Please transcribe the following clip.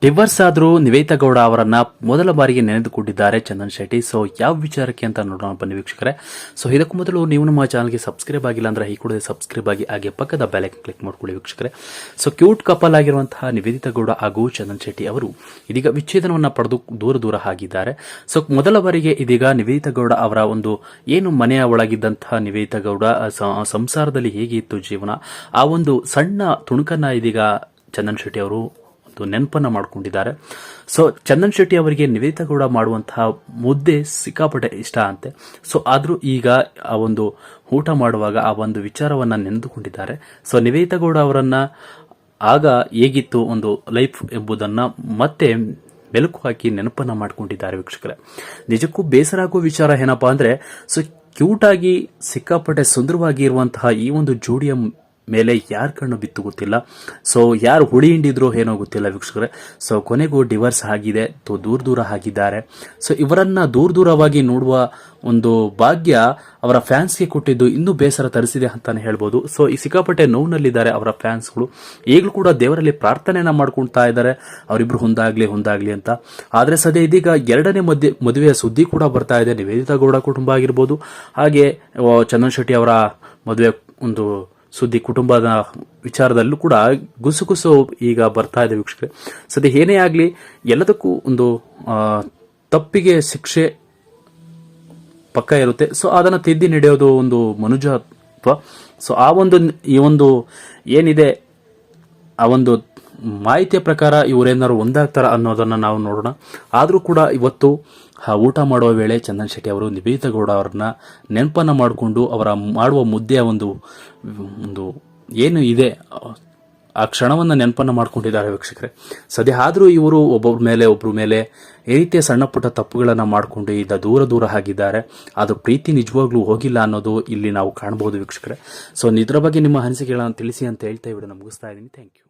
Divorce ಆದರೂ ನಿವೇದಿತಾ ಗೌಡ ಅವರನ್ನ ಮೊದಲ ಬಾರಿಗೆ ನೆನೆದುಕೊಂಡಿದ್ದಾರೆ ಚಂದನ್ ಶೆಟ್ಟಿ. ಸೊ ಯಾವ ವಿಚಾರಕ್ಕೆ ಅಂತ ನೋಡೋಣ ಬನ್ನಿ ವೀಕ್ಷಕರೇ. ಸೊ ಇದಕ್ಕೂ ಮೊದಲು ನೀವು ನಮ್ಮ ಚಾನಲ್ಗೆ ಸಬ್ಸ್ಕ್ರೈಬ್ ಆಗಿಲ್ಲ ಅಂದ್ರೆ ಈ ಕೂಡಲೇ ಸಬ್ಸ್ಕ್ರೈಬ್ ಆಗಿ ಹಾಗೆ ಪಕ್ಕದ ಬೆಲ್ ಐಕಾನ್ ಕ್ಲಿಕ್ ಮಾಡ್ಕೊಳ್ಳಿ ವೀಕ್ಷಕರೇ. ಸೊ ಕ್ಯೂಟ್ ಕಪಲ್ ಆಗಿರುವಂತಹ ನಿವೇದಿತಾ ಗೌಡ ಹಾಗೂ ಚಂದನ್ ಶೆಟ್ಟಿ ಅವರು ಇದೀಗ ವಿಚ್ಛೇದನವನ್ನ ಪಡೆದು ದೂರ ಆಗಿದ್ದಾರೆ. ಸೊ ಮೊದಲ ಬಾರಿಗೆ ಇದೀಗ ನಿವೇದಿತಾ ಗೌಡ ಅವರ ಒಂದು ಏನು ಮನೆಯ ಒಳಗಿದ್ದಂತಹ ನಿವೇದಿತಾ ಗೌಡ ಸಂಸಾರದಲ್ಲಿ ಹೇಗೆ ಇತ್ತು ಜೀವನ, ಆ ಒಂದು ಸಣ್ಣ ತುಣುಕನ್ನ ಇದೀಗ ಚಂದನ್ ಶೆಟ್ಟಿ ಅವರು ನೆನಪನ್ನ ಮಾಡಿಕೊಂಡಿದ್ದಾರೆ. ಸೊ ಚಂದನ್ ಶೆಟ್ಟಿ ಅವರಿಗೆ ನಿವೇದಿತಾ ಗೌಡ ಮಾಡುವಂತಹ ಮುದ್ದೆ ಸಿಕ್ಕಾಪಟ್ಟೆ ಇಷ್ಟ ಅಂತೆ. ಸೊ ಆದ್ರೂ ಈಗ ಆ ಒಂದು ಊಟ ಮಾಡುವಾಗ ಆ ಒಂದು ವಿಚಾರವನ್ನ ನೆನೆದುಕೊಂಡಿದ್ದಾರೆ. ಸೊ ನಿವೇದಿತಾ ಗೌಡ ಅವರನ್ನ ಆಗ ಹೇಗಿತ್ತು ಒಂದು ಲೈಫ್ ಎಂಬುದನ್ನ ಮತ್ತೆ ಬೆಳಕು ಹಾಕಿ ನೆನಪನ್ನ ಮಾಡ್ಕೊಂಡಿದ್ದಾರೆ ವೀಕ್ಷಕರೇ. ನಿಜಕ್ಕೂ ಬೇಸರ ಆಗೋ ವಿಚಾರ ಏನಪ್ಪಾ ಅಂದ್ರೆ, ಸೊ ಕ್ಯೂಟ್ ಆಗಿ ಸಿಕ್ಕಾಪಟ್ಟೆ ಸುಂದರವಾಗಿ ಇರುವಂತಹ ಈ ಒಂದು ಜೋಡಿಯ ಮೇಲೆ ಯಾರ ಕಣ್ಣು ಬಿತ್ತು ಗೊತ್ತಿಲ್ಲ. ಸೊ ಯಾರು ಹುಳಿ ಹಿಂಡಿದ್ರು ಏನೋ ಗೊತ್ತಿಲ್ಲ ವೀಕ್ಷಕರೇ. ಸೊ ಕೊನೆಗೂ ಡಿವರ್ಸ್ ಆಗಿದೆ, ದೂರ ಆಗಿದ್ದಾರೆ. ಸೊ ಇವರನ್ನ ದೂರವಾಗಿ ನೋಡುವ ಒಂದು ಭಾಗ್ಯ ಅವರ ಫ್ಯಾನ್ಸ್ಗೆ ಕೊಟ್ಟಿದ್ದು ಇನ್ನೂ ಬೇಸರ ತರಿಸಿದೆ ಅಂತಾನೆ ಹೇಳ್ಬೋದು. ಸೊ ಈ ಸಿಕ್ಕಾಪಟ್ಟೆ ನೋವಿನಲ್ಲಿದ್ದಾರೆ ಅವರ ಫ್ಯಾನ್ಸ್ಗಳು. ಈಗಲೂ ಕೂಡ ದೇವರಲ್ಲಿ ಪ್ರಾರ್ಥನೆಯನ್ನ ಮಾಡ್ಕೊಳ್ತಾ ಇದ್ದಾರೆ ಅವರಿಬ್ರು ಹೊಂದಾಗ್ಲಿ ಅಂತ. ಆದ್ರೆ ಸದ್ಯ ಇದೀಗ ಎರಡನೇ ಮದುವೆಯ ಸುದ್ದಿ ಕೂಡ ಬರ್ತಾ ಇದೆ. ನಿವೇದಿತಾ ಗೌಡ ಕುಟುಂಬ ಆಗಿರ್ಬೋದು, ಹಾಗೆ ಚಂದನ್ ಶೆಟ್ಟಿ ಅವರ ಮದುವೆ ಒಂದು ಸುದ್ದಿ, ಕುಟುಂಬದ ವಿಚಾರದಲ್ಲೂ ಕೂಡ ಗುಸುಗುಸು ಈಗ ಬರ್ತಾ ಇದೆ ವೀಕ್ಷಕರೇ. ಸದ್ಯ ಏನೇ ಆಗಲಿ ಎಲ್ಲದಕ್ಕೂ ಒಂದು ತಪ್ಪಿಗೆ ಶಿಕ್ಷೆ ಪಕ್ಕ ಇರುತ್ತೆ. ಸೊ ಅದನ್ನು ತಿದ್ದಿ ನಡೆಯೋದು ಒಂದು ಮನುಜತ್ವ. ಸೊ ಆ ಒಂದು ಈ ಒಂದು ಏನಿದೆ ಆ ಒಂದು ಮಾಹಿತಿಯ ಪ್ರಕಾರ ಇವರೇನಾದ್ರು ಒಂದಾಗ್ತಾರ ಅನ್ನೋದನ್ನ ನಾವು ನೋಡೋಣ. ಆದ್ರೂ ಕೂಡ ಇವತ್ತು ಊಟ ಮಾಡುವ ವೇಳೆ ಚಂದನ್ ಶೆಟ್ಟಿ ಅವರು ನಿವೇದಿತಾ ಗೌಡ ಅವರನ್ನ ನೆನಪನ್ನ ಮಾಡಿಕೊಂಡು ಅವರ ಮಾಡುವ ಮುದ್ದೆಯ ಒಂದು ಏನು ಇದೆ ಆ ಕ್ಷಣವನ್ನ ನೆನಪನ್ನ ಮಾಡ್ಕೊಂಡಿದ್ದಾರೆ ವೀಕ್ಷಕರೇ. ಸದ್ಯ ಆದ್ರೂ ಇವರು ಒಬ್ಬರ ಮೇಲೆ ಈ ರೀತಿಯ ಸಣ್ಣ ಪುಟ್ಟ ತಪ್ಪುಗಳನ್ನ ಮಾಡಿಕೊಂಡು ಈಗ ದೂರ ಆಗಿದ್ದಾರೆ. ಅದು ಪ್ರೀತಿ ನಿಜವಾಗ್ಲೂ ಹೋಗಿಲ್ಲ ಅನ್ನೋದು ಇಲ್ಲಿ ನಾವು ಕಾಣಬಹುದು ವೀಕ್ಷಕರೇ. ಸೊ ಇದ್ರ ಬಗ್ಗೆ ನಿಮ್ಮ ಅನಿಸಿಕೆಗಳನ್ನು ತಿಳಿಸಿ ಅಂತ ಹೇಳ್ತಾ ವಿಡಿಯೋನ ಮುಗಿಸ್ತಾ ಇದ್ದೀನಿ. Thank you.